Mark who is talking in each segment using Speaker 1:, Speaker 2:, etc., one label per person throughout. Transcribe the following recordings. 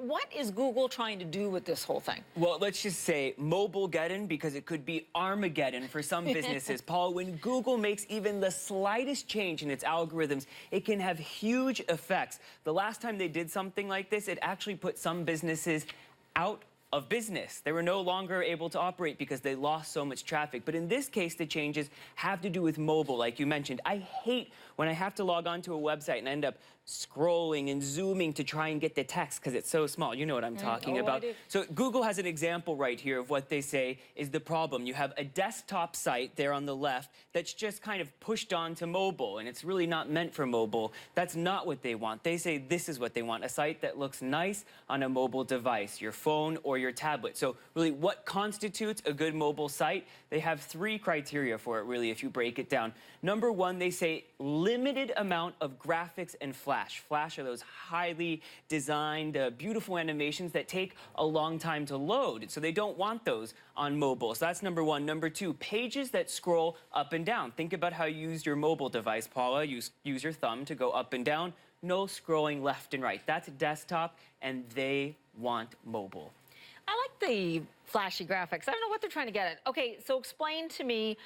Speaker 1: what is Google trying to do with this whole thing?
Speaker 2: Well, let's just say Mobile-geddon, because it could be Armageddon for some businesses. Paul, when Google makes even the slightest change in its algorithms, it can have huge effects. The last time they did something like this, it actually put some businesses out of business. They were no longer able to operate because they lost so much traffic. But in this case, the changes have to do with mobile, like you mentioned. I hate when I have to log on to a website and end up scrolling and zooming to try and get the text because it's so small. You know what I'm talking about. So Google has an example right here of what they say is the problem. You have a desktop site there on the left that's just kind of pushed onto mobile, and it's really not meant for mobile. That's not what they want. They say this is what they want, a site that looks nice on a mobile device, your phone or your tablet. So really, what constitutes a good mobile site? They have 3 criteria for it, really, if you break it down. Number 1, they say limited amount of graphics and flash. Flash are those highly designed, beautiful animations that take a long time to load. So they don't want those on mobile. So that's number 1. Number 2, pages that scroll up and down. Think about how you use your mobile device, Paula. Use your thumb to go up and down. No scrolling left and right. That's desktop, and they want mobile.
Speaker 1: I like the flashy graphics. I don't know what they're trying to get at. Okay, so explain to me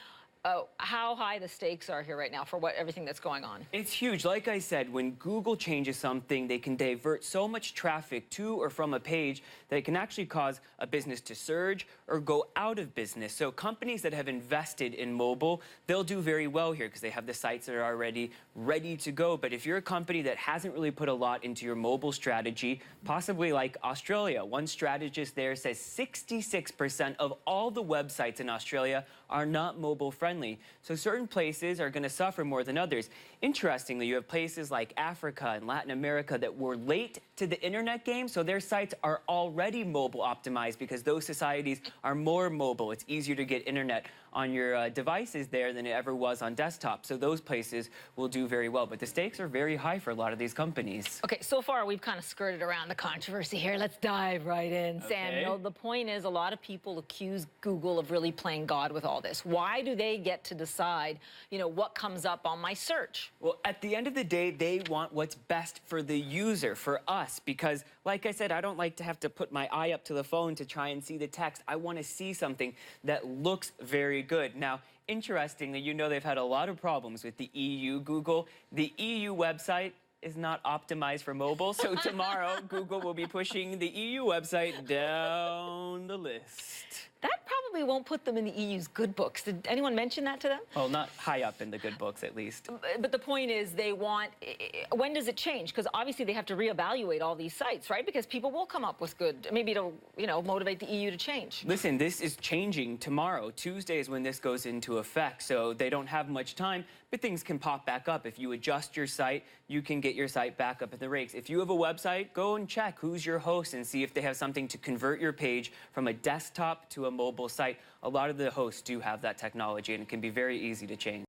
Speaker 1: how high the stakes are here right now for everything that's going on.
Speaker 2: It's huge. Like I said, when Google changes something, they can divert so much traffic to or from a page that it can actually cause a business to surge or go out of business. So companies that have invested in mobile, they'll do very well here because they have the sites that are already ready to go. But if you're a company that hasn't really put a lot into your mobile strategy, possibly like Australia, one strategist there says 66% of all the websites in Australia are not mobile friendly. So certain places are going to suffer more than others. Interestingly, you have places like Africa and Latin America that were late to the internet game, so their sites are already mobile optimized because those societies are more mobile. It's easier to get internet on your devices there than it ever was on desktop. So those places will do very well. But the stakes are very high for a lot of these companies.
Speaker 1: Okay, so far we've kind of skirted around the controversy here. Let's dive right in, Sam. You know, the point is a lot of people accuse Google of really playing God with all this. Why do they get to decide, you know, what comes up on my search?
Speaker 2: Well, at the end of the day, they want what's best for the user, for us, because like I said, I don't like to have to put my eye up to the phone to try and see the text. I want to see something that looks very good. Now, interestingly, you know they've had a lot of problems with the EU Google. The EU website is not optimized for mobile, so tomorrow Google will be pushing the EU website down the list.
Speaker 1: That probably won't put them in the EU's good books. Did anyone mention that to them?
Speaker 2: Well, not high up in the good books, at least.
Speaker 1: But the point is, they want... When does it change? Because obviously they have to reevaluate all these sites, right? Because people will come up with good... Maybe it'll, you know, motivate the EU to change.
Speaker 2: Listen, this is changing tomorrow. Tuesday is when this goes into effect, so they don't have much time, but things can pop back up. If you adjust your site, you can get your site back up in the ranks. If you have a website, go and check who's your host and see if they have something to convert your page from a desktop to a mobile site. A lot of the hosts do have that technology, and it can be very easy to change.